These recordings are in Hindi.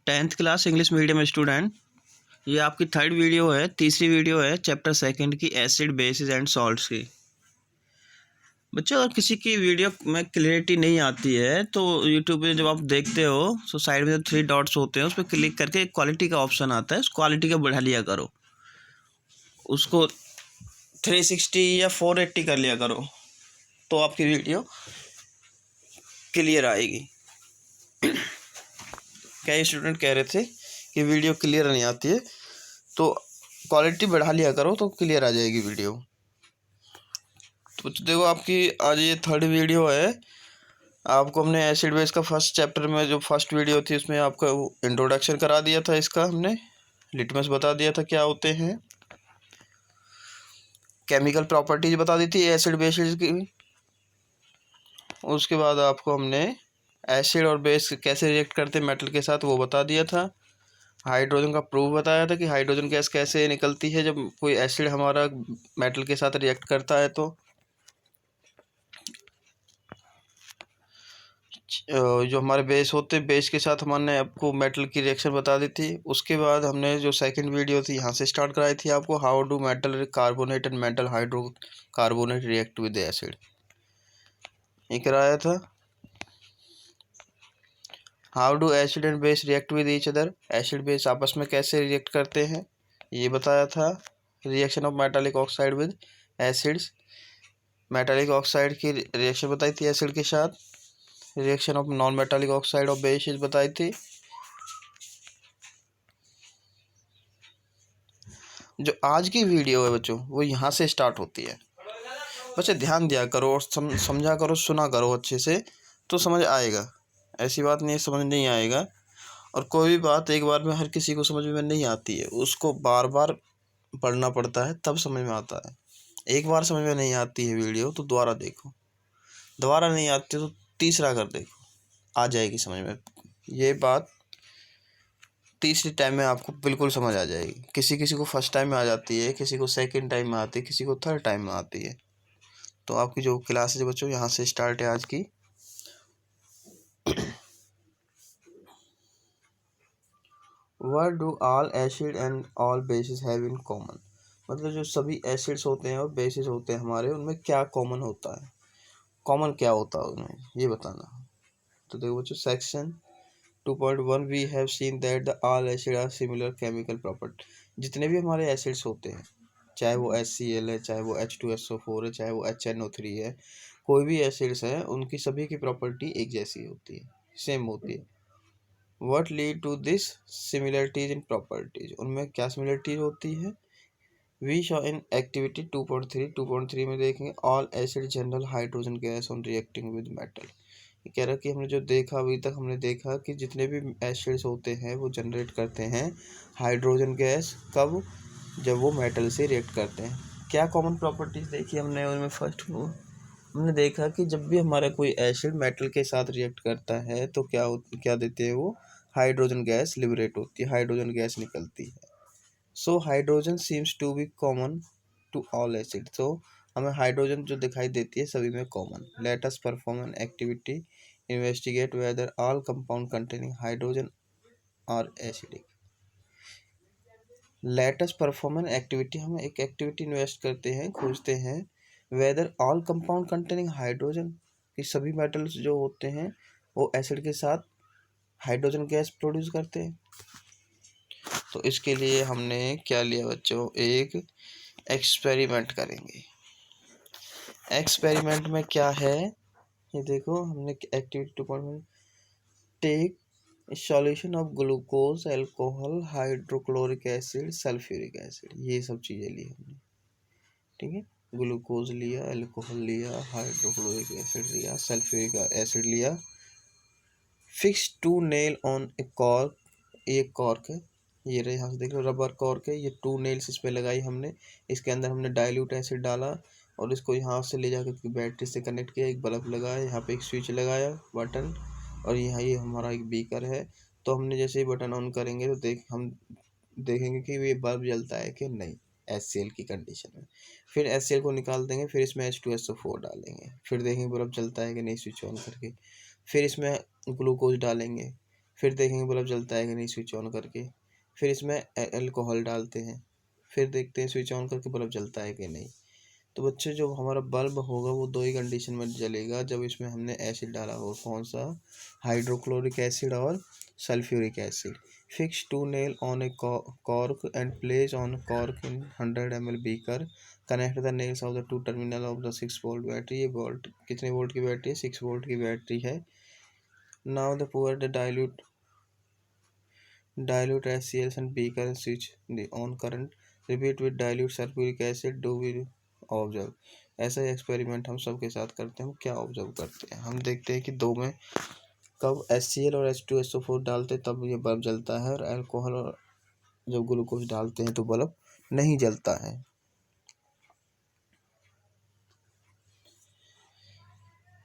10th class English medium student, ये आपकी थर्ड वीडियो है, तीसरी वीडियो है चैप्टर सेकंड की एसिड बेसिस एंड सॉल्ट्स की। बच्चों, अगर किसी की वीडियो में क्लियरिटी नहीं आती है तो यूट्यूब पे जब आप देखते हो तो साइड में जो 3 डॉट्स होते हैं उस पर क्लिक करके क्वालिटी का ऑप्शन आता है, उस क्वालिटी को बढ़ा लिया करो, उसको 360 या 480 कर लिया करो, तो आपकी वीडियो क्लियर आएगी। कई स्टूडेंट कह रहे थे कि वीडियो क्लियर नहीं आती है, तो क्वालिटी बढ़ा लिया करो तो क्लियर आ जाएगी वीडियो। तो देखो, आपकी आज ये थर्ड वीडियो है। आपको हमने एसिड बेस का फर्स्ट चैप्टर में जो फर्स्ट वीडियो थी उसमें आपका इंट्रोडक्शन करा दिया था, इसका हमने लिटमस बता दिया था क्या होते हैं, केमिकल प्रॉपर्टीज बता दी थी एसिड बेसिस की। उसके बाद आपको हमने एसिड और बेस कैसे रिएक्ट करते मेटल के साथ वो बता दिया था। हाइड्रोजन का प्रूफ बताया था कि हाइड्रोजन गैस कैसे निकलती है जब कोई एसिड हमारा मेटल के साथ रिएक्ट करता है। तो जो हमारे बेस होते हैं, बेस के साथ हमने आपको मेटल की रिएक्शन बता दी थी। उसके बाद हमने जो सेकंड वीडियो थी यहाँ से स्टार्ट कराई थी आपको, how do metal carbonate and metal hydrocarbonate react with acid, ये कराया था। How do acid and base react with each other, acid base आपस में कैसे रिएक्ट करते हैं ये बताया था। Reaction of metallic oxide with acids, metallic oxide की रिएक्शन बताई थी एसिड के साथ। Reaction of non metallic oxide of basis बताई थी। जो आज की वीडियो है बच्चों वो यहाँ से स्टार्ट होती है। बच्चे ध्यान दिया करो और समझा करो, सुना करो अच्छे से, तो समझ आएगा। ऐसी बात नहीं है समझ नहीं आएगा। और कोई भी बात एक बार में हर किसी को समझ में नहीं आती है, उसको बार बार पढ़ना पड़ता है तब समझ में आता है। एक बार समझ में नहीं आती है वीडियो तो दोबारा देखो, दोबारा नहीं आती तो तीसरा कर देखो, आ जाएगी समझ में। ये बात तीसरी टाइम में आपको बिल्कुल समझ आ जाएगी। किसी किसी को फर्स्ट टाइम में आ जाती है, किसी को सेकंड टाइम में आती है, किसी को थर्ड टाइम में आती है। तो आपकी जो क्लास है बच्चों यहाँ से स्टार्ट है आज की। What do all acid and all basis have in common, मतलब जो सभी एसिड्स होते हैं और बेसिस होते हैं हमारे, उनमें क्या कॉमन होता है, कॉमन क्या होता है उनमें ये बताना। तो देखो बच्चों, section 2.1 we have seen that the all acid are similar chemical property. जितने भी हमारे एसिड्स होते हैं, चाहे वो HCl है, चाहे वो H2SO4 है, चाहे वो HNO3 है, कोई भी एसिड्स हैं उनकी सभी की प्रॉपर्टी एक जैसी होती है, सेम होती है। What lead to this similarities in properties, उनमें क्या सिमिलरिटीज होती है। वी शो इन एक्टिविटी 2.3 में देखेंगे all acid general hydrogen gas on reacting with metal. ये कह रहा है कि हमने जो देखा अभी तक, हमने देखा कि जितने भी एसिड्स होते हैं वो जनरेट करते हैं हाइड्रोजन गैस, कब, जब वो मेटल से रिएक्ट करते हैं। क्या कॉमन प्रॉपर्टीज देखी हमने उनमें, फर्स्ट वो हमने देखा कि जब भी हमारा कोई एसिड मेटल के साथ रिएक्ट करता है तो क्या देते हैं वो, हाइड्रोजन गैस लिबरेट होती है, हाइड्रोजन गैस निकलती है। So hydrogen seems to be common to all acid, तो हमें हाइड्रोजन जो दिखाई देती है सभी में common. Let us perform an activity, investigate whether all compound containing hydrogen are acidic. Let us perform an activity, हम एक एक्टिविटी इन्वेस्ट करते हैं, खोजते हैं, whether all compound containing hydrogen, कि सभी मेटल्स जो होते हैं वो एसिड के साथ हाइड्रोजन गैस प्रोड्यूस करते हैं। तो इसके लिए हमने क्या लिया बच्चों, एक एक्सपेरिमेंट करेंगे। एक्सपेरिमेंट में क्या है ये देखो, हमने activity 2.1 take solution of glucose, alcohol, hydrochloric acid, sulphuric acid, ये सब चीज़ें ली हमने, ठीक है। ग्लूकोज लिया, अल्कोहल लिया, हाइड्रोक्लोरिक एसिड लिया, सल्फ्यूरिक एसिड लिया। Fix 2 nail on a cork, एक कॉर्क है, ये रहे, यहाँ से देख लो रबर कॉर्क है, ये 2 नेल्स इस पर लगाई हमने। इसके अंदर हमने डाइल्यूट एसिड डाला और इसको यहाँ से ले जाकर बैटरी से कनेक्ट किया, एक बल्ब लगाया, यहाँ पे एक स्विच लगाया बटन, और यहाँ ये हमारा एक बीकर है। तो हमने जैसे ही बटन ऑन करेंगे तो हम देखेंगे कि ये बल्ब जलता है कि नहीं, HCl की कंडीशन में। फिर HCl को निकाल देंगे, फिर इसमें H2SO4 डालेंगे, फिर देखेंगे बल्ब जलता है कि नहीं स्विच ऑन करके। फिर इसमें ग्लूकोज डालेंगे, फिर देखेंगे बल्ब जलता है कि नहीं स्विच ऑन करके, फिर इसमें अल्कोहल डालते हैं, फिर देखते हैं स्विच ऑन करके बल्ब जलता है कि नहीं। तो बच्चे जो हमारा बल्ब होगा वो दो ही कंडीशन में जलेगा, जब इसमें हमने एसिड डाला हो, कौन सा, हाइड्रोक्लोरिक एसिड और sulphuric acid. Fix two nail on a cork and place on cork in 100 ml beaker, connect the nails of the two terminal of the 6 volt battery. ये वोल्ट कितने वोल्ट की बैटरी है, 6 वोल्ट की बैटरी है। Now the pour the dilute HCl and beaker and switch the on current, repeat with dilute sulfuric acid, do we observe. ऐसा ही एक्सपेरिमेंट हम सबके साथ करते हैं। हम क्या ऑब्जर्व करते हैं, हम देखते हैं कि दो में कब HCl और H2SO4 डालते हैं तब ये बल्ब जलता है, और अल्कोहल और जब ग्लूकोज डालते हैं तो बल्ब नहीं जलता है।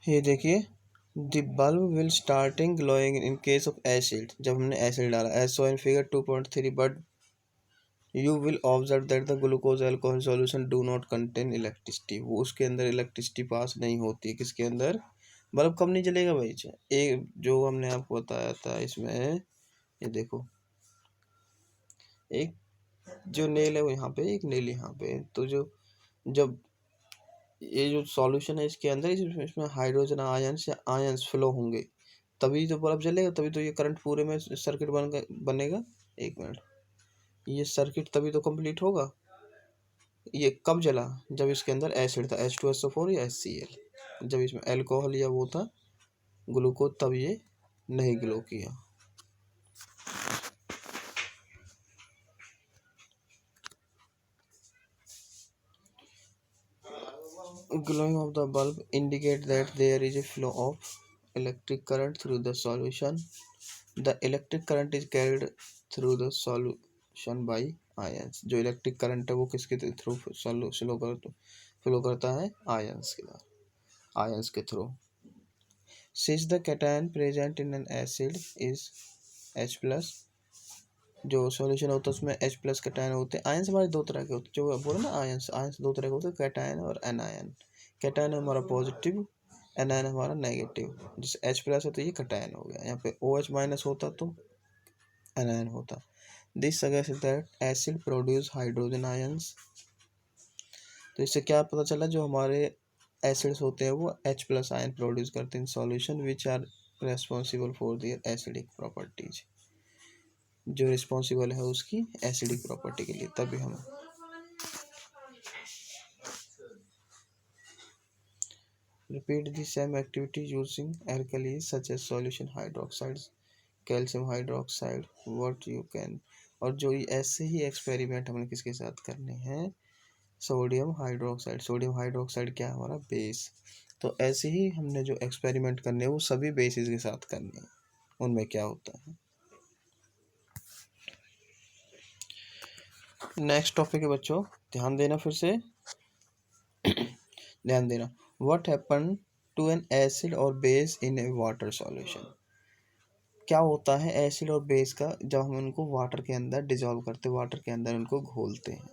ये देखिए, the bulb will starting glowing in case of acid, जब हमने एसिड डाला, as so in figure 2.3, but you will observe that the glucose alcohol solution do not contain electricity. वो उसके अंदर इलेक्ट्रिसिटी पास नहीं होती है, किसके अंदर, बल्ब कब नहीं जलेगा भाई। एक जो हमने आपको बताया था इसमें, ये देखो, एक जो नेल है वो यहाँ पे, एक नेल यहाँ पे, तो जो जब ये जो सॉल्यूशन है इसके अंदर, इसमें हाइड्रोजन आयंस या आयंस फ्लो होंगे, तभी तो बल्ब जलेगा, तभी तो ये करंट पूरे में सर्किट बनेगा। एक मिनट, ये सर्किट तभी तो कंप्लीट होगा। ये कब जला, जब इसके अंदर एसिड था, H2SO4 या HCl। जब इसमें अल्कोहल या वो था ग्लूकोज, तब ये नहीं ग्लो किया। Glowing of the bulb indicate that there is a flow of electric current through the solution. The electric current is carried through the solution by ions. जो इलेक्ट्रिक करंट है वो किसके थ्रू फ्लो करता है, आयंस के through. Since the cation present in an acid is H plus, जो सॉल्यूशन होता है उसमें H प्लस कैटायन होते हैं। आयंस हमारे दो तरह के होते हैं, जो बोलो ना आयंस, आयंस दो तरह के होते हैं, कैटायन और एनायन। कैटायन हमारा पॉजिटिव, एनायन हमारा नेगेटिव। जैसे H प्लस है तो ये कैटायन हो गया, यहाँ पे OH माइनस होता तो एनायन होता। This suggest that acid produce hydrogen ions. तो इससे क्या पता चला, जो हमारे एसिड्स होते हैं वो H प्लस आयन प्रोड्यूस करते हैं solution, which are responsible for their acidic properties, जो रिस्पॉन्सिबल है उसकी एसिडिक प्रॉपर्टी के लिए। तभी हम repeat the same activity using alkalis such as solution hydroxides, calcium hydroxide, what you can. और जो ऐसे ही एक्सपेरिमेंट हमने किसके साथ करने हैं, सोडियम हाइड्रोक्साइड। सोडियम हाइड्रोक्साइड क्या है, हमारा बेस। तो ऐसे ही हमने जो एक्सपेरिमेंट करने हैं वो सभी बेसिस के साथ करने हैं। उनमें क्या होता है, नेक्स्ट टॉपिक है बच्चों, ध्यान देना, फिर से ध्यान देना। What happen to an acid और base in a water solution. क्या होता है एसिड और बेस का जब हम उनको वाटर के अंदर डिजोल्व करते, वाटर के अंदर उनको घोलते हैं।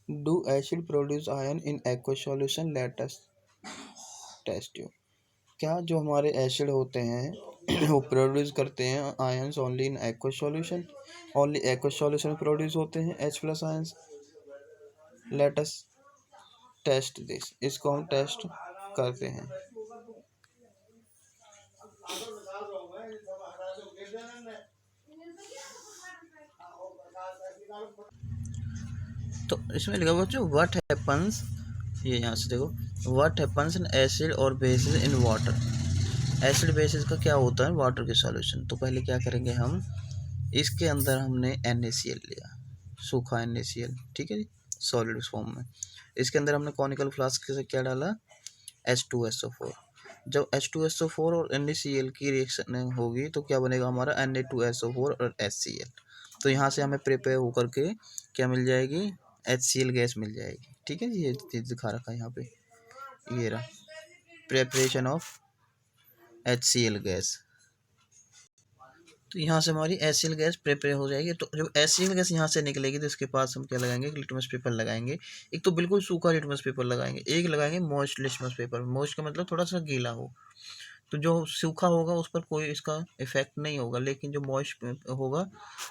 Do acid produce ion in aqua solution, let us test you. क्या जो हमारे एसिड होते हैं वो प्रोड्यूस करते हैं ions only in aqua solution, only aqua solution में प्रोड्यूस होते हैं H plus ions. Let us test this, इसको हम टेस्ट करते हैं। तो इसमें लिखा बच्चों व्हाट हैपन्स, ये यहाँ से देखो, व्हाट हैपन्स इन एसिड और basis in water. Acid basis का क्या होता है वाटर के सॉल्यूशन। तो पहले क्या करेंगे हम, इसके अंदर हमने NaCl लिया, सूखा NaCl, ठीक है जी, सॉलिड फॉर्म में। इसके अंदर हमने कॉनिकल फ्लास्क से क्या डाला, H2SO4। जब H2SO4 और NaCl की रिएक्शन होगी तो क्या बनेगा हमारा, Na2SO4 और HCl। तो यहाँ से हमें प्रिपेयर होकर के क्या मिल जाएगी, HCl गैस मिल जाएगी, ठीक है जी। ये दिखा रखा है यहाँ पे, ये रहा प्रिपरेशन ऑफ HCl गैस। तो यहाँ से हमारी एसिल गैस प्रिपेयर हो जाएगी। तो जब एसिल गैस यहाँ से निकलेगी तो इसके पास हम क्या लगाएंगे, लिटमस पेपर लगाएंगे। एक तो बिल्कुल सूखा लिटमस पेपर लगाएंगे, एक लगाएंगे मॉइस्ट लिटमस पेपर। मॉइस्ट का मतलब थोड़ा सा गीला हो। तो जो सूखा होगा उस पर कोई इसका इफेक्ट नहीं होगा, लेकिन जो मॉइस्ट होगा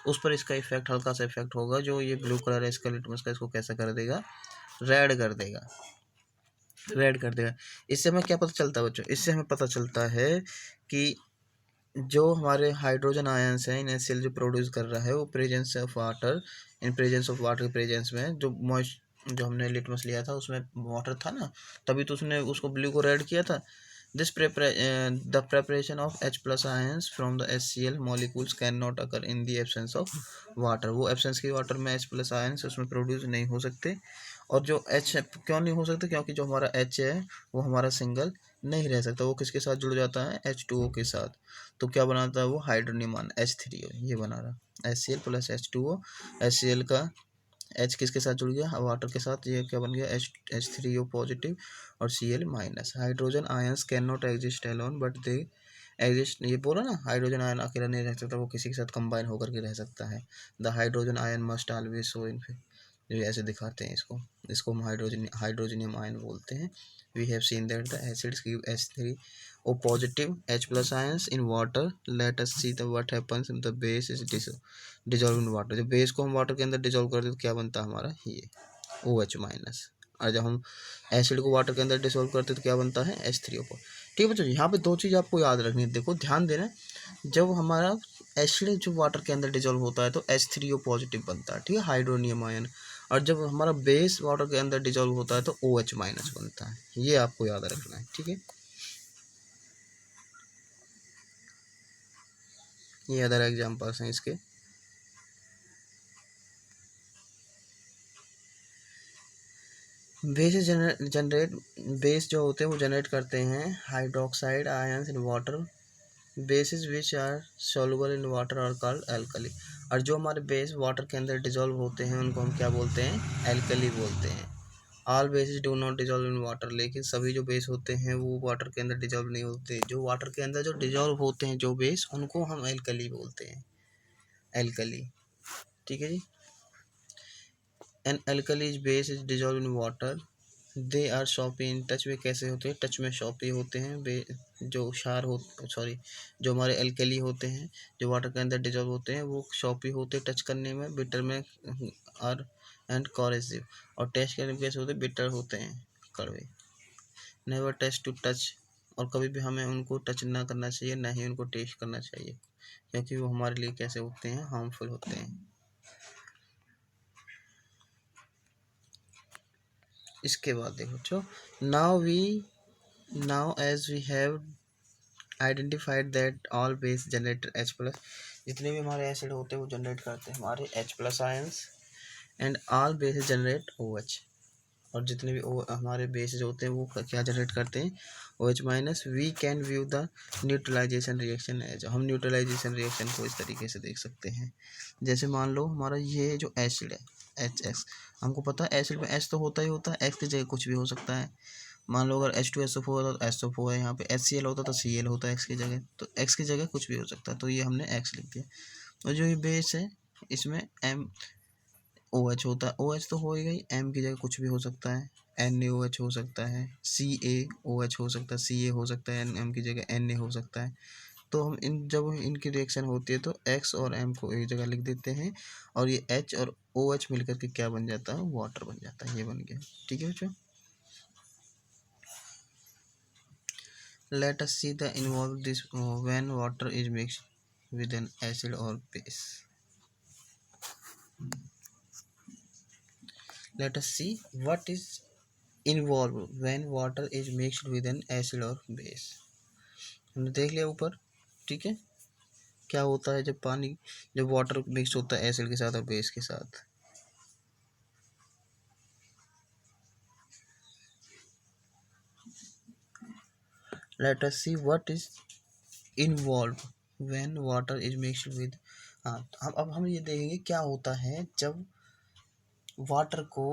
उस पर इसका इफेक्ट, हल्का सा इफेक्ट होगा। जो ये ब्लू कलर है इसका लिटमस का, इसको कैसा कर देगा, रेड कर देगा, रेड कर देगा। इससे हमें क्या पता चलता है बच्चों, इससे हमें पता चलता है कि जो हमारे हाइड्रोजन आयंस हैं, इन्हें सेल जो प्रोड्यूस कर रहा है वो presence of water, in presence of water के प्रेजेंस में, जो मॉइस्ट जो हमने लिटमस लिया था उसमें वाटर था ना, तभी तो उसने उसको ब्लू को रेड किया था। The preparation of H plus ions from the HCl molecules cannot occur in the absence of water। वो एब्सेंस की वाटर में H plus ions उसमें प्रोड्यूस नहीं हो सकते। और जो H क्यों नहीं हो सकते, क्योंकि जो हमारा H है वो हमारा सिंगल नहीं रह सकता, वो किसके साथ जुड़ जाता है, H2O के साथ। तो क्या बनाता है वो, हाइड्रोनियम आयन H3O, ये बना रहा HCl प्लस H2O। HCl का H किसके साथ जुड़ गया, वाटर के साथ, ये क्या बन गया, H3O पॉजिटिव और Cl minus. Hydrogen ions can not exist alone but they exist, ये बोला ना, हाइड्रोजन आयन अकेला नहीं रह सकता, वो किसी के साथ कंबाइन होकर के रह सकता है। The hydrogen ion must always show in, ये ऐसे दिखाते हैं इसको, इसको हम हाइड्रोजनियम आयन बोलते हैं। We have seen that the acids give H3O positive H plus ions in water। let us see the what happens if the base is dissolved in water। जब बेस को हम वाटर के अंदर डिजोल्व कर दें तो क्या बनता है हमारा, ये OH माइनस। और जब हम एसिड को वाटर के अंदर डिसॉल्व करते हैं तो क्या बनता है H3O। ठीक है बच्चों, यहाँ पे दो चीज़ आपको याद रखनी है, देखो ध्यान देना। जब हमारा एसिड जो वाटर के अंदर डिजोल्व होता है तो H3O पॉजिटिव बनता है, ठीक है, हाइड्रोनियम आयन। और जब हमारा बेस वाटर के अंदर डिजोल्व होता है तो OH माइनस बनता है, ये आपको याद रखना है, ठीक है। ये अदर एग्जांपल्स हैं इसके। बेस जनरेट, बेस जो होते हैं वो जनरेट करते हैं hydroxide ions in water. Bases which are soluble in water और कॉल्ड एल्कली। और जो हमारे बेस वाटर के अंदर डिजोल्व होते हैं उनको हम क्या बोलते हैं, एल्कली बोलते हैं। All basis do not dissolve in water, लेकिन सभी जो बेस होते हैं वो वाटर के अंदर डिजोल्व नहीं होते। जो वाटर के अंदर जो डिजोल्व होते हैं जो बेस, उनको हम एल्कली बोलते हैं, एल्कली, ठीक है जी। An alkalis base is dissolve in water, they are soapy in touch. वे कैसे होते हैं, टच में शॉपी होते हैं। बे जो क्षार हो, सॉरी, जो हमारे एल्कली होते हैं जो वाटर के अंदर डिजोल्व होते हैं वो शॉपी होते हैं टच करने में, बिटर में, और एंड कॉरेसिव। और टेस्ट करने में कैसे होते हैं, बिटर होते हैं, कड़वे। नेवर टेस्ट टू टच, और कभी भी हमें उनको टच ना करना चाहिए, ना ही उनको टेस्ट करना चाहिए, क्योंकि वो हमारे लिए कैसे होते हैं, हार्मफुल होते हैं। इसके बाद देखो बच्चों, now as we have identified that all base generate H plus, जितने भी हमारे एसिड होते हैं वो जनरेट करते हैं हमारे H plus ions, and all base generate OH। और जितने भी हमारे बेसिस होते हैं वो क्या जनरेट करते हैं, OH minus. We can view the neutralisation reaction as, हम न्यूट्रलाइजेशन रिएक्शन को इस तरीके से देख सकते हैं। जैसे मान लो हमारा ये जो एसिड है HX, हमको पता है एसिड में H तो होता ही होता है, X की जगह कुछ भी हो सकता है। मान लो अगर H2SO4 होता तो SO4 है, यहाँ पे HCl होता तो Cl होता है X की जगह, तो X की जगह कुछ भी हो सकता है, तो ये हमने X लिख दिया। और जो ये बेस है इसमें MOH होता है, OH तो हो ही गई, M की जगह कुछ भी हो सकता है, NaOH हो सकता है, CaOH हो सकता है, Ca हो सकता है, M की जगह Na हो सकता है। तो हम जब इनकी रिएक्शन होती है तो X और M को एक जगह लिख देते हैं, और ये H और OH मिलकर के क्या बन जाता है, वाटर बन जाता है, ये बन गया, ठीक है बच्चों। Let us see the involve this when water is mixed with an acid or base। Let us see what is involved when water is mixed with an acid or base। हमने देख लिया ऊपर, ठीक है, क्या होता है जब पानी, जब वाटर मिक्स होता है एसिड के साथ और बेस के साथ। Let us see what is involved when water is mixed with, हाँ अब हम ये देखेंगे क्या होता है जब वाटर को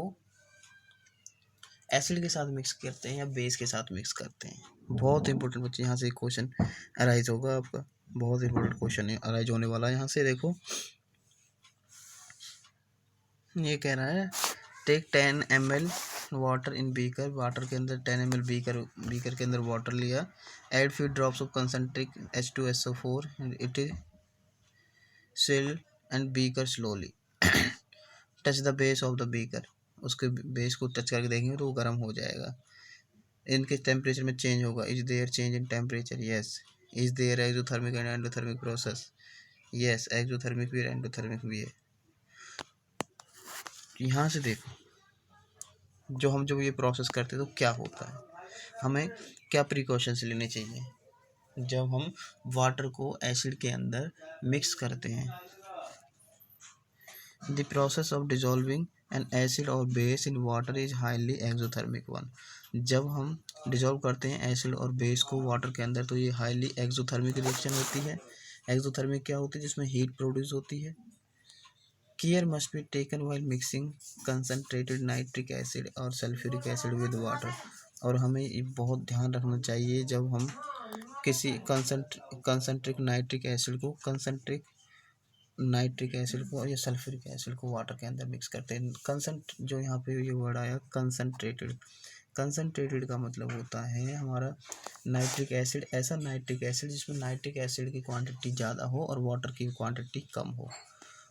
एसिड के साथ मिक्स करते हैं या बेस के साथ मिक्स करते हैं। बहुत इंपॉर्टेंट बच्चे, यहाँ से एक क्वेश्चन अराइज होगा आपका, बहुत इंपॉर्टेंट क्वेश्चन है अराइज होने वाला है यहाँ से। देखो ये कह रहा है take 10 ml water in beaker, water के अंदर 10 ml बीकर के अंदर वाटर लिया, add few drops of concentric H2SO4 it is swirl and beaker slowly touch the base of the beaker, उसके बेस को टच करके देखेंगे तो वो गर्म हो जाएगा। इनके टेम्परेचर में चेंज होगा, is there change in temperature, yes. Is there exothermic and endothermic process, yes exothermic भी है एंडोथर्मिक भी है। यहाँ से देखो जब ये प्रोसेस करते हैं तो क्या होता है, हमें क्या प्रिकॉशंस लेने चाहिए जब हम वाटर को एसिड के अंदर मिक्स करते हैं। The process of dissolving an acid और base in water is highly exothermic one. जब हम डिजॉल्व करते हैं एसिड और बेस को वाटर के अंदर तो ये हाईली एक्सोथर्मिक रिएक्शन होती है। एक्सोथर्मिक क्या होती है, जिसमें हीट प्रोड्यूस होती है। Care must be taken while mixing concentrated nitric acid और सल्फ्यूरिक एसिड विद वाटर। और हमें ये बहुत ध्यान रखना चाहिए जब हम किसी कंसनट्रिक नाइट्रिक एसिड को या सल्फ्यूरिक एसिड को वाटर के अंदर मिक्स करते हैं। कंसंट जो यहाँ पे ये वर्ड आया कंसनट्रेटेड, कंसनट्रेटेड का मतलब होता है हमारा नाइट्रिक एसिड, ऐसा नाइट्रिक एसिड जिसमें नाइट्रिक एसिड की क्वांटिटी ज़्यादा हो और वाटर की क्वांटिटी कम हो।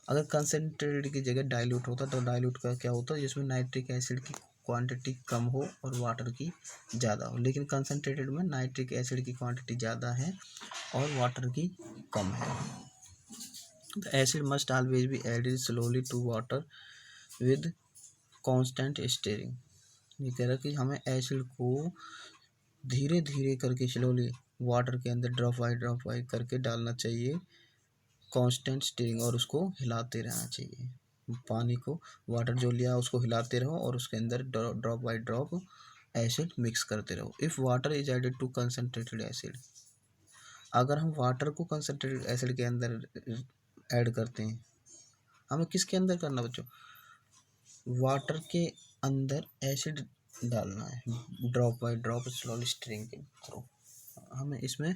अगर कंसनट्रेटेड की जगह डाइल्यूट होता तो डाइल्यूट का क्या होता है, जिसमें नाइट्रिक एसिड की क्वांटिटी कम हो और वाटर की ज़्यादा हो। लेकिन कंसनट्रेटेड में नाइट्रिक एसिड की क्वांटिटी ज़्यादा है और वाटर की कम है। The acid must always be added slowly to water with constant stirring। ये कह रहा है कि हमें एसिड को धीरे धीरे करके स्लोली वाटर के अंदर ड्रॉप बाई करके डालना चाहिए, कांस्टेंट स्टीरिंग, और उसको हिलाते रहना चाहिए। पानी को वाटर जो लिया उसको हिलाते रहो और उसके अंदर drop by drop acid mix करते रहो। If water is added to concentrated acid, अगर हम वाटर को कंसनट्रेटेड एसिड के अंदर ऐड करते हैं, हमें किसके अंदर करना बच्चों, वाटर के अंदर एसिड डालना है drop by drop slowly stirring के थ्रू। हमें इसमें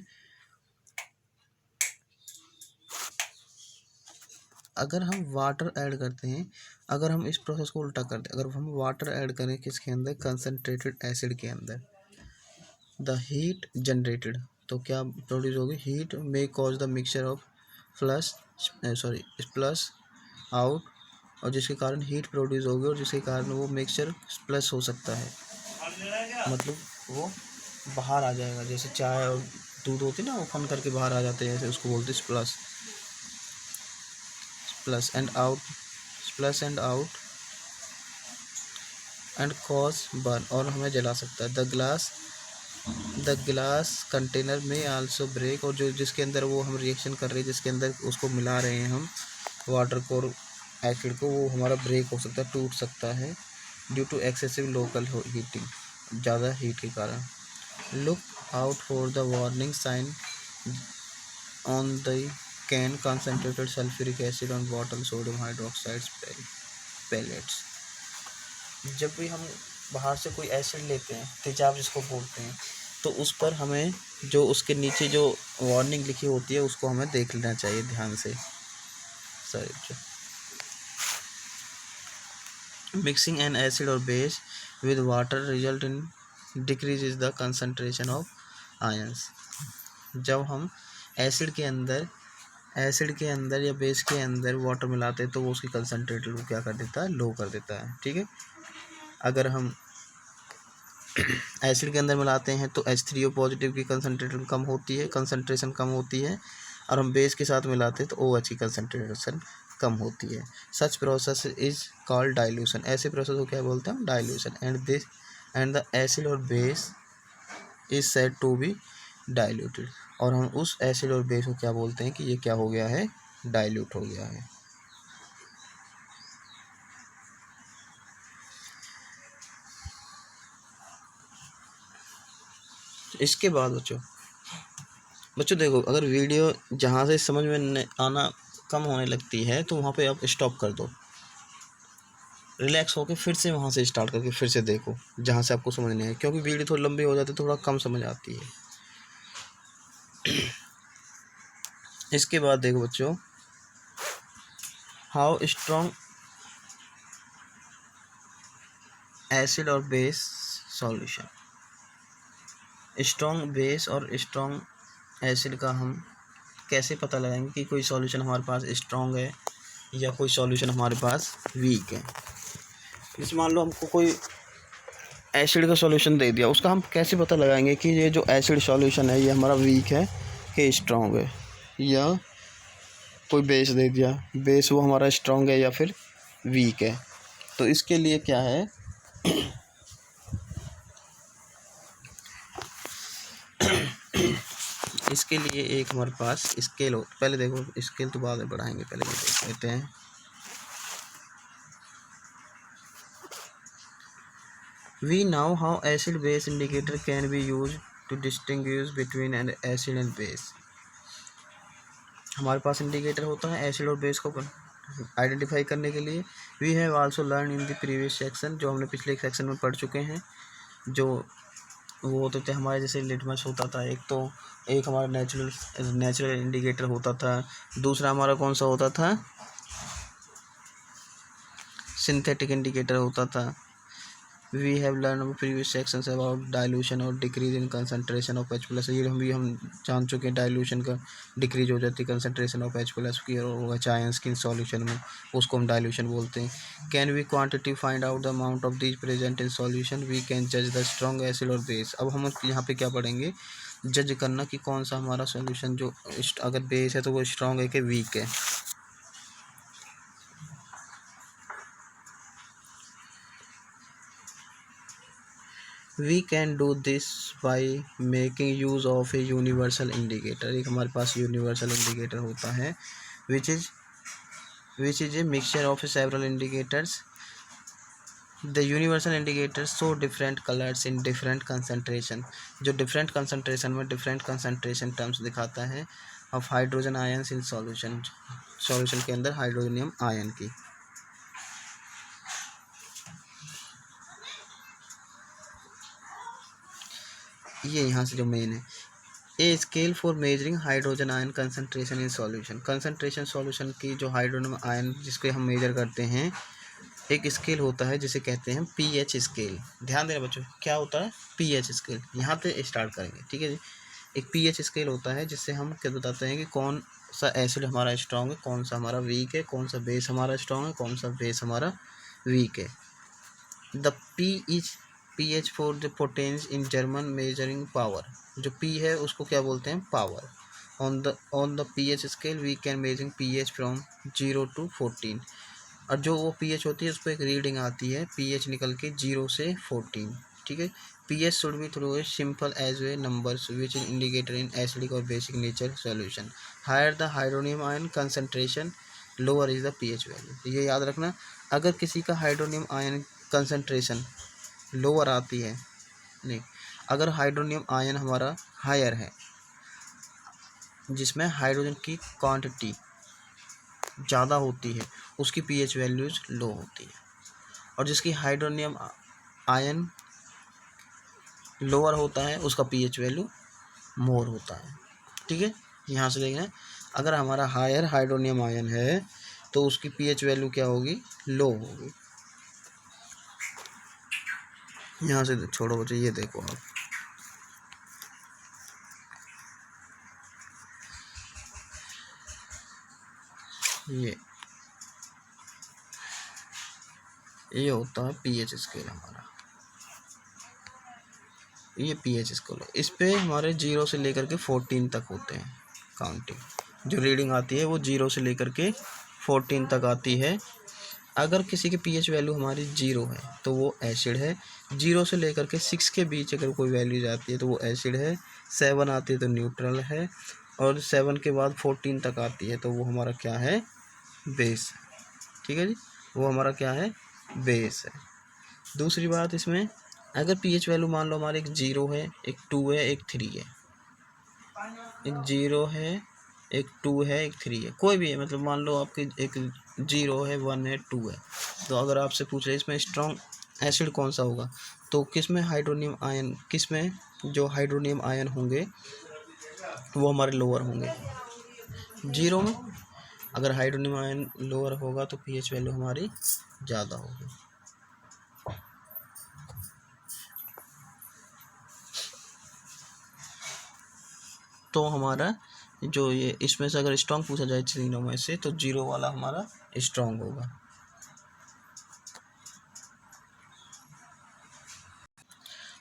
अगर हम वाटर ऐड करते हैं, अगर हम इस प्रोसेस को उल्टा करते हैं, अगर हम वाटर ऐड करें किसके अंदर, कंसनट्रेटेड एसिड के अंदर, द हीट जनरेटेड, तो क्या प्रोड्यूस होगी, heat may cause the mixture of plus out, और जिसके कारण हीट प्रोड्यूस होगी और जिसके कारण वो मिक्सचर प्लस हो सकता है, मतलब वो बाहर आ जाएगा। जैसे चाय और दूध होती है ना, वो फन करके बाहर आ जाते हैं, ऐसे उसको बोलते हैं plus and out and cause burn, और हमें जला सकता है। द ग्लास कंटेनर में आल्सो ब्रेक, और जो जिसके अंदर वो हम रिएक्शन कर रहे हैं, जिसके अंदर उसको मिला रहे हैं हम वाटर को और एसिड को, वो हमारा ब्रेक हो सकता है, टूट सकता है due to excessive local heating, ज़्यादा हीट के कारण। Look out for the warning sign on the can, concentrated sulphuric acid on bottle, sodium hydroxide pellets. जब भी हम बाहर से कोई एसिड लेते हैं, तेजाब जिसको बोलते हैं, तो उस पर हमें जो उसके नीचे जो वार्निंग लिखी होती है उसको हमें देख लेना चाहिए ध्यान से। सॉरी, मिक्सिंग एन एसिड और base with water result in decrease the concentration of ions. जब हम एसिड के अंदर या बेस के अंदर वाटर मिलाते हैं तो वो उसकी कंसंट्रेटेड को क्या कर देता है, लो कर देता है। ठीक है, अगर हम एसिड के अंदर मिलाते हैं तो H3O पॉजिटिव की कंसंट्रेशन कम होती है, और हम बेस के साथ मिलाते हैं तो OH की कंसंट्रेशन कम होती है। Such process is called dilution, ऐसे प्रोसेस को क्या बोलते हैं, डाइल्यूशन। एंड द एसिड और base is said to be diluted, और हम उस एसिड और बेस को क्या बोलते हैं कि ये क्या हो गया है, डाइल्यूट हो गया है। इसके बाद बच्चों देखो, अगर वीडियो जहाँ से समझ में आना कम होने लगती है तो वहाँ पे आप स्टॉप कर दो, रिलैक्स होकर फिर से वहाँ से स्टार्ट करके फिर से देखो जहाँ से आपको समझ नहीं है, क्योंकि वीडियो थोड़ी लंबी हो जाती है, थोड़ा कम समझ आती है। इसके बाद देखो बच्चों, हाउ स्ट्रॉन्ग एसिड और बेस सॉल्यूशन। स्ट्रॉन्ग बेस और स्ट्रॉन्ग एसिड का हम कैसे पता लगाएंगे कि कोई सॉल्यूशन हमारे पास स्ट्रॉन्ग है या कोई सॉल्यूशन हमारे पास वीक है। जैसे मान लो हमको कोई एसिड का सॉल्यूशन दे दिया, उसका हम कैसे पता लगाएंगे कि ये जो एसिड सॉल्यूशन है ये हमारा वीक है कि स्ट्रॉन्ग है। या कोई बेस दे दिया, बेस वो हमारा स्ट्रॉन्ग है या फिर वीक है। तो इसके लिए क्या है, इसके लिए एक हमारे पास स्केल हो। पहले देखो स्केल तो बाद में बढ़ाएंगे, पहले ये देख लेते हैं। We know how acid base indicator can be used to distinguish between an acid and base। हमारे पास इंडिकेटर होता है एसिड और बेस को आइडेंटिफाई करने के लिए। We have also learn in the previous section, जो हमने पिछले सेक्शन में पढ़ चुके हैं। जो वो होते थे हमारे, जैसे लिटमस होता था एक हमारा नेचुरल इंडिकेटर होता था। दूसरा हमारा कौन सा होता था, सिंथेटिक इंडिकेटर होता था। We have learn previous sections about dilution और decrease in concentration of H plus. ये हम जान चुके हैं, डाइल्यूशन का डिक्रीज हो जाती है कंसंट्रेशन ऑफ H प्लस की और एच आयंस की सॉल्यूशन में, उसको हम डाइल्यूशन बोलते हैं। Can we quantity find out the amount of these present in solution, we can जज द स्ट्रॉन्ग एसिड और बेस। अब हम यहाँ पे क्या पढ़ेंगे, जज करना कि कौन सा हमारा सॉल्यूशन जो अगर बेस है तो वो स्ट्रॉन्ग है कि वीक है। We can do this by making use of a universal indicator. एक हमारे पास यूनिवर्सल इंडिकेटर होता है which is a mixture of several indicators. The universal indicator show different colours in different concentration, जो डिफरेंट कंसनट्रेशन में डिफरेंट कंसनट्रेशन टर्म्स दिखाता है of hydrogen ions in solution के अंदर हाइड्रोजनियम आयन की। ये यहाँ से जो मेन है, a scale for measuring hydrogen ion concentration in solution. Concentration solution की जो हाइड्रोजन आयन जिसको हम मेजर करते हैं, एक स्केल होता है जिसे कहते हैं पीएच स्केल। ध्यान देना बच्चों, क्या होता है पीएच स्केल, यहाँ पे स्टार्ट करेंगे, ठीक है जी। एक पीएच स्केल होता है जिससे हम क्या बताते हैं कि कौन सा एसिड हमारा स्ट्रॉन्ग है, कौन सा हमारा वीक है, कौन सा बेस हमारा स्ट्रॉन्ग है, कौन सा बेस हमारा वीक है। The pH for the potenz in German measuring power. जो P है उसको क्या बोलते हैं, power. On the pH scale we can measuring pH from 0 to 14। और जो वो pH होती है उस पर एक रीडिंग आती है, pH निकल के 0 से 14, ठीक है। pH should be through a simple as way numbers which is indicator in acidic और basic nature solution. Higher the hydronium ion concentration, lower is the pH value. ये याद रखना, अगर किसी का हाइड्रोनियम आयन कंसंट्रेशन लोअर आती है, नहीं, अगर हाइड्रोनियम आयन हमारा हायर है, जिसमें हाइड्रोजन की क्वांटिटी ज़्यादा होती है, उसकी पीएच वैल्यूज लो होती है। और जिसकी हाइड्रोनियम आयन लोअर होता है उसका पीएच वैल्यू मोर होता है, ठीक है। यहाँ से देखना, अगर हमारा हायर हाइड्रोनियम आयन है तो उसकी पीएच वैल्यू क्या होगी, लो होगी। यहाँ से छोड़ो बच्चे, ये देखो आप, ये होता है पीएच स्केल हमारा, ये पीएच स्केल है। इस पे हमारे 0 से लेकर के 14 तक होते हैं काउंटिंग। जो रीडिंग आती है वो 0 से लेकर के 14 तक आती है। अगर किसी की पीएच वैल्यू हमारी 0 है तो वो एसिड है। 0 से लेकर के 6 के बीच अगर कोई वैल्यू जाती है तो वो एसिड है। 7 आती है तो न्यूट्रल है, और 7 के बाद 14 तक आती है तो वो हमारा क्या है, बेस है, ठीक है जी। वो हमारा क्या है, बेस है। दूसरी बात इसमें, अगर पीएच वैल्यू मान लो हमारे एक 0 है, एक 2 है, एक 3 है, एक 0 है, एक 2 है, एक 3 है, कोई भी है, मतलब मान लो आपके एक 0 है, 1 है, 2 है, तो अगर आपसे पूछ रहे इसमें स्ट्रॉन्ग एसिड कौन सा होगा, तो किसमें हाइड्रोनियम आयन, किसमें जो हाइड्रोनियम आयन होंगे वो हमारे लोअर होंगे, जीरो में। अगर हाइड्रोनियम आयन लोअर होगा तो पीएच वैल्यू हमारी ज़्यादा होगी। तो हमारा जो ये इसमें से अगर स्ट्रॉन्ग पूछा जाए तीनों में से तो जीरो वाला हमारा स्ट्रॉन्ग होगा।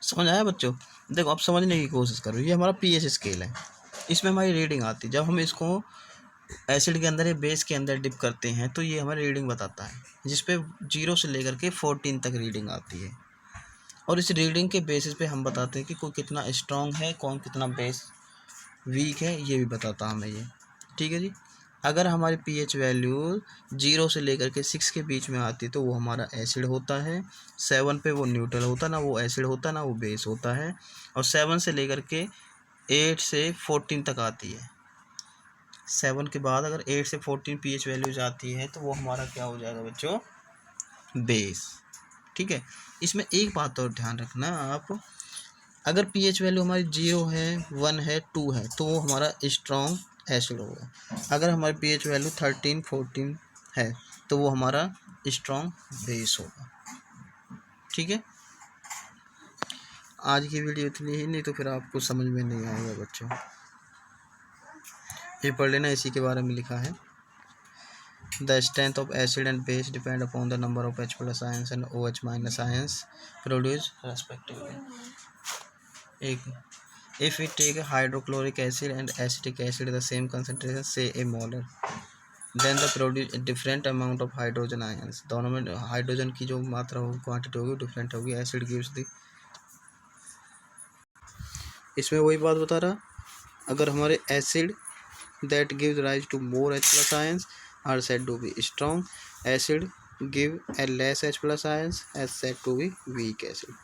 समझ आया बच्चों? देखो अब समझने की कोशिश करो। ये हमारा पीएच स्केल है, इसमें हमारी रीडिंग आती है। जब हम इसको एसिड के अंदर या बेस के अंदर डिप करते हैं तो ये हमारी रीडिंग बताता है, जिसपे 0 से लेकर के 14 तक रीडिंग आती है। और इस रीडिंग के बेसिस पे हम बताते हैं कि कोई कितना स्ट्रॉन्ग है, कौन कितना बेस वीक है, ये भी बताता हमें ये। ठीक है जी। अगर हमारी पीएच वैल्यू 0 से लेकर के 6 के बीच में आती है तो वो हमारा एसिड होता है। 7 पे वो न्यूट्रल होता, ना वो एसिड होता ना वो बेस होता है। और 7 से लेकर के 8 से 14 तक आती है। 7 के बाद अगर 8 से 14 पीएच वैल्यू जाती है तो वो हमारा क्या हो जाएगा बच्चों? बेस। ठीक है। इसमें एक बात और ध्यान रखना आप, अगर पीएच वैल्यू हमारी 0 है, 1 है, 2 है तो वो हमारा स्ट्रॉन्ग एसिड होगा। अगर हमारी पीएच वैल्यू 13, 14 है तो वो हमारा स्ट्रॉन्ग बेस होगा। ठीक है। आज की वीडियो इतनी ही, नहीं तो फिर आपको समझ में नहीं आएगा बच्चों। ये पढ़ लेना, इसी के बारे में लिखा है। The strength of acid and base depend upon the number of H plus ions and OH minus ions produced respectively. If we take hydrochloric acid and acetic acid the same concentration, say a molar, then the produce different amount of hydrogen ions. दोनों में हाइड्रोजन की जो मात्रा होगी, क्वांटिटी होगी, डिफरेंट होगी। एसिड गिव्स द, इसमें वही बात बता रहा, अगर हमारे acid that gives rise to more H plus ions are said to be strong. Acid give a less H plus ions as said to be weak acid.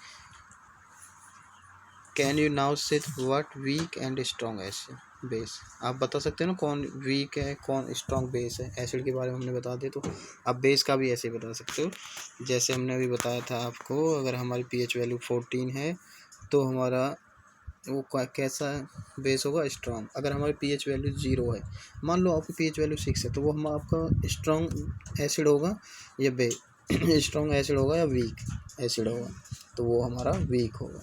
Can you now say what weak and strong acid base? आप बता सकते हो ना कौन वीक है कौन स्ट्रॉन्ग बेस है। एसिड के बारे में हमने बता दिया, तो आप बेस का भी ऐसे बता सकते हो जैसे हमने अभी बताया था आपको। अगर हमारी पीएच वैल्यू 14 है तो हमारा वो कैसा बेस होगा? स्ट्रॉन्ग। अगर हमारी पीएच वैल्यू 0 है, मान लो आपकी पीएच वैल्यू 6 है, तो वो हम आपका स्ट्रॉन्ग एसिड होगा या स्ट्रॉन्ग एसिड होगा या वीक एसिड होगा? तो वो हमारा वीक होगा।